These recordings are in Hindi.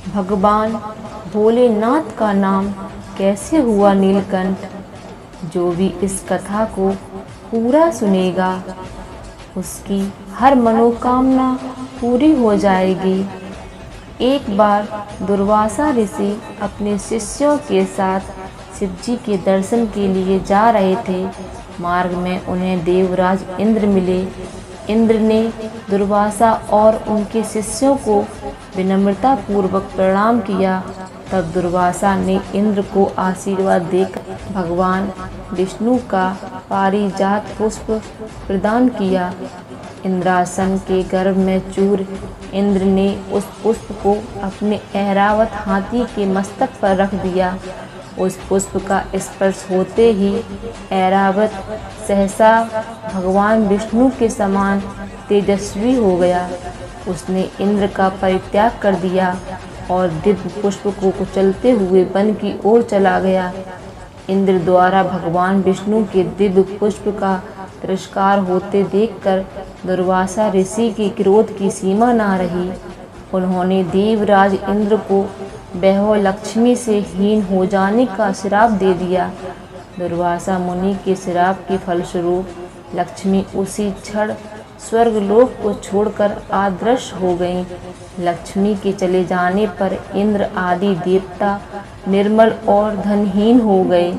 भगवान भोलेनाथ का नाम कैसे हुआ नीलकंठ। जो भी इस कथा को पूरा सुनेगा उसकी हर मनोकामना पूरी हो जाएगी। एक बार दुर्वासा ऋषि अपने शिष्यों के साथ शिवजी के दर्शन के लिए जा रहे थे। मार्ग में उन्हें देवराज इंद्र मिले। इंद्र ने दुर्वासा और उनके शिष्यों को विनम्रता पूर्वक प्रणाम किया। तब दुर्वासा ने इंद्र को आशीर्वाद देकर भगवान विष्णु का पारिजात पुष्प प्रदान किया। इंद्रासन के गर्भ में चूर इंद्र ने उस पुष्प को अपने ऐरावत हाथी के मस्तक पर रख दिया। उस पुष्प का स्पर्श होते ही ऐरावत सहसा भगवान विष्णु के समान तेजस्वी हो गया। उसने इंद्र का परित्याग कर दिया और दिव्य पुष्प को कुचलते हुए वन की ओर चला गया। इंद्र द्वारा भगवान विष्णु के दिव्य पुष्प का तिरस्कार होते देखकर दुर्वासा ऋषि के क्रोध की सीमा न रही। उन्होंने देवराज इंद्र को वैभव लक्ष्मी से हीन हो जाने का श्राप दे दिया। दुर्वासा मुनि के श्राप के फलस्वरूप लक्ष्मी उसी क्षण स्वर्गलोक को छोड़कर अदृश्य हो गईं। लक्ष्मी के चले जाने पर इंद्र आदि देवता निर्मल और धनहीन हो गए।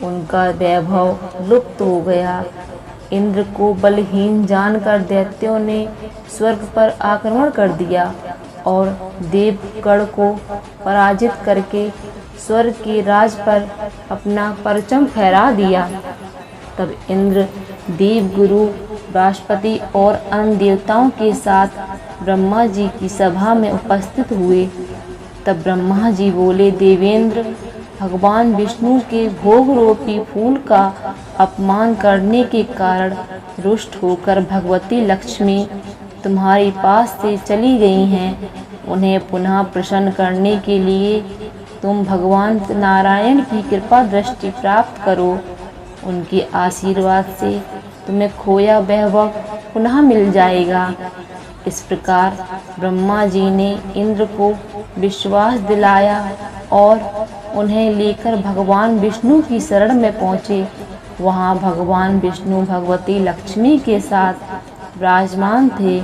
उनका वैभव लुप्त हो गया। इंद्र को बलहीन जानकर दैत्यों ने स्वर्ग पर आक्रमण कर दिया और देवगण को पराजित करके स्वर्ग के राज पर अपना परचम फहरा दिया। तब इंद्र देवगुरु बृहस्पति और अन्य देवताओं के साथ ब्रह्मा जी की सभा में उपस्थित हुए। तब ब्रह्मा जी बोले, देवेंद्र, भगवान विष्णु के भोग रूपी फूल का अपमान करने के कारण रुष्ट होकर भगवती लक्ष्मी तुम्हारे पास से चली गई हैं। उन्हें पुनः प्रसन्न करने के लिए तुम भगवान नारायण की कृपा दृष्टि प्राप्त करो। उनके आशीर्वाद से तुम्हें खोया वैभव पुनः मिल जाएगा। इस प्रकार ब्रह्मा जी ने इंद्र को विश्वास दिलाया और उन्हें लेकर भगवान विष्णु की शरण में पहुँचे। वहाँ भगवान विष्णु भगवती लक्ष्मी के साथ विराजमान थे।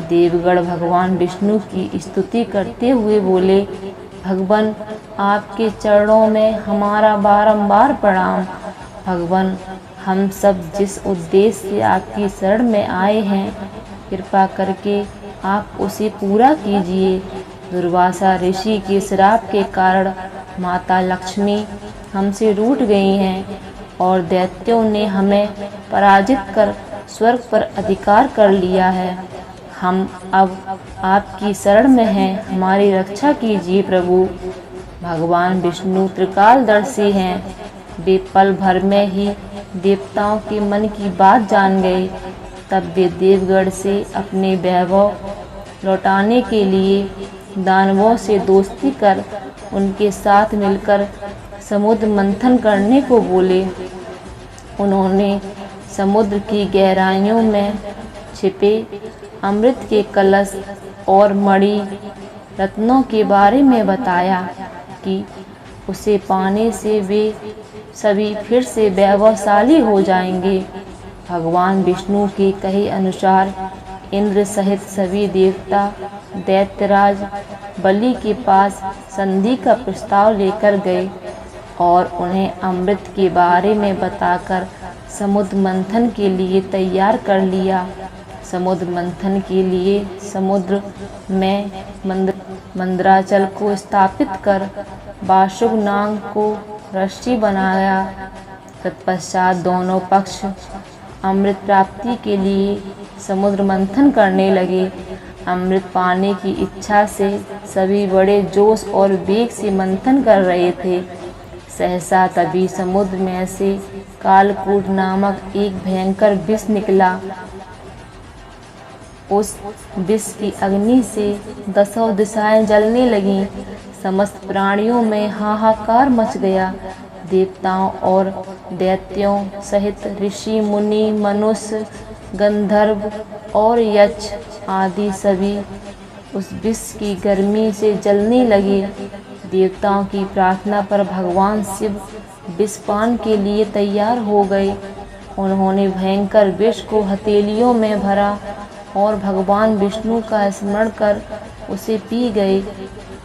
देवगण भगवान विष्णु की स्तुति करते हुए बोले, भगवान, आपके चरणों में हमारा बारंबार प्रणाम। भगवान, हम सब जिस उद्देश्य से आपकी शरण में आए हैं, कृपा करके आप उसे पूरा कीजिए। दुर्वासा ऋषि के श्राप के कारण माता लक्ष्मी हमसे रूठ गई हैं और दैत्यों ने हमें पराजित कर स्वर्ग पर अधिकार कर लिया है। हम अब आपकी शरण में हैं, हमारी रक्षा कीजिए प्रभु। भगवान विष्णु त्रिकालदर्शी हैं। वे पल भर में ही देवताओं के मन की बात जान गए। तब वे देवगढ़ से अपने वैभव लौटाने के लिए दानवों से दोस्ती कर उनके साथ मिलकर समुद्र मंथन करने को बोले। उन्होंने समुद्र की गहराइयों में छिपे अमृत के कलश और मणि रत्नों के बारे में बताया कि उसे पाने से वे सभी फिर से वैभवशाली हो जाएंगे। भगवान विष्णु के कहे अनुसार इंद्र सहित सभी देवता दैत्यराज बलि के पास संधि का प्रस्ताव लेकर गए और उन्हें अमृत के बारे में बताकर समुद्र मंथन के लिए तैयार कर लिया। समुद्र मंथन के लिए समुद्र में मंदराचल को स्थापित कर वासुक नाग को रस्सी बनाया। तत्पश्चात दोनों पक्ष अमृत प्राप्ति के लिए समुद्र मंथन करने लगे। अमृत पाने की इच्छा से सभी बड़े जोश और वेग से मंथन कर रहे थे। सहसा तभी समुद्र में से कालकूट नामक एक भयंकर विष निकला। उस विष की अग्नि से दसों दिशाएं जलने लगीं। समस्त प्राणियों में हाहाकार मच गया। देवताओं और दैत्यों सहित ऋषि मुनि मनुष्य गंधर्व और यक्ष आदि सभी उस विष की गर्मी से जलने लगे। देवताओं की प्रार्थना पर भगवान शिव विषपान के लिए तैयार हो गए। उन्होंने भयंकर विष को हथेलियों में भरा और भगवान विष्णु का स्मरण कर उसे पी गए।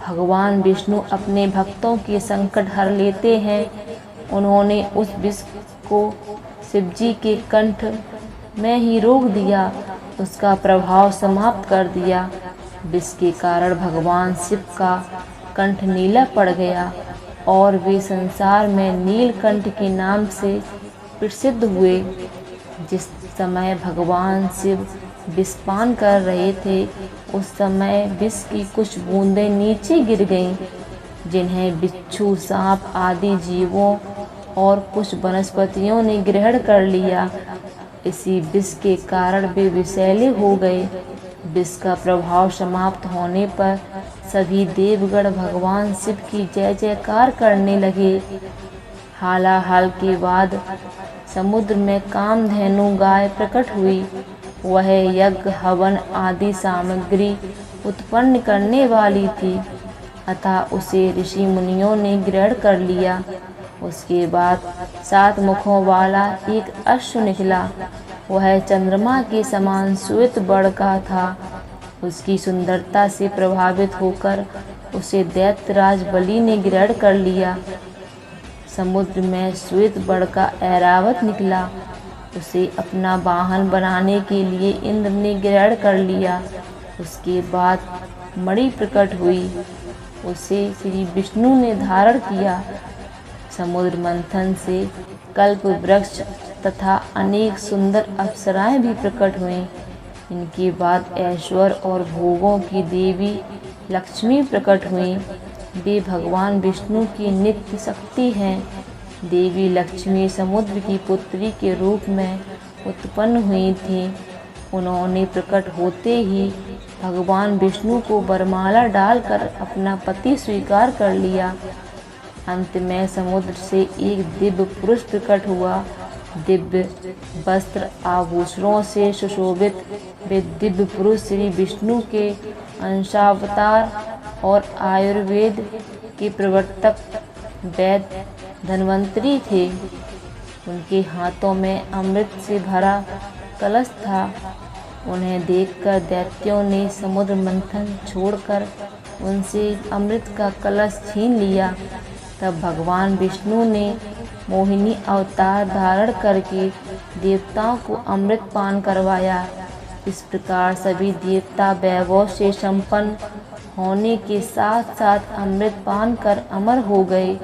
भगवान विष्णु अपने भक्तों के संकट हर लेते हैं। उन्होंने उस विष को शिवजी के कंठ में ही रोक दिया, उसका प्रभाव समाप्त कर दिया। विष के कारण भगवान शिव का कंठ नीला पड़ गया और वे संसार में नीलकंठ के नाम से प्रसिद्ध हुए। जिस समय भगवान शिव विषपान कर रहे थे, उस समय विष की कुछ बूंदें नीचे गिर गईं, जिन्हें बिच्छू, सांप आदि जीवों और कुछ वनस्पतियों ने ग्रहण कर लिया। इसी विष के कारण वे विषैले हो गए। विष का प्रभाव समाप्त होने पर सभी देवगण भगवान शिव की जय जयकार करने लगे। हालाहाल के बाद समुद्र में कामधेनु गाय प्रकट हुई। वह यज्ञ, हवन आदि सामग्री उत्पन्न करने वाली थी, अतः उसे ऋषि मुनियों ने ग्रहण कर लिया। उसके बाद 7 मुखों वाला एक अश्व निकला। वह चंद्रमा के समान श्वेत वर्ण का था। उसकी सुंदरता से प्रभावित होकर उसे दैत्यराज बलि ने ग्रहण कर लिया। समुद्र में श्वेत वर्ण का ऐरावत निकला। उसे अपना वाहन बनाने के लिए इंद्र ने ग्रहण कर लिया। उसके बाद मणि प्रकट हुई, उसे श्री विष्णु ने धारण किया। समुद्र मंथन से कल्प वृक्ष तथा अनेक सुंदर अप्सराएं भी प्रकट हुईं। इनके बाद ऐश्वर्य और भोगों की देवी लक्ष्मी प्रकट हुईं। वे भगवान विष्णु की नित्य शक्ति हैं। देवी लक्ष्मी समुद्र की पुत्री के रूप में उत्पन्न हुई थीं। उन्होंने प्रकट होते ही भगवान विष्णु को वरमाला डालकर अपना पति स्वीकार कर लिया। अंत में समुद्र से एक दिव्य पुरुष प्रकट हुआ। दिव्य वस्त्र आभूषणों से सुशोभित वे दिव्य पुरुष श्री विष्णु के अंशावतार और आयुर्वेद के प्रवर्तक वैद्य धन्वंतरी थे। उनके हाथों में अमृत से भरा कलश था। उन्हें देखकर दैत्यों ने समुद्र मंथन छोड़कर उनसे अमृत का कलश छीन लिया। तब भगवान विष्णु ने मोहिनी अवतार धारण करके देवताओं को अमृत पान करवाया। इस प्रकार सभी देवता वैभव से संपन्न होने के साथ साथ अमृत पान कर अमर हो गए।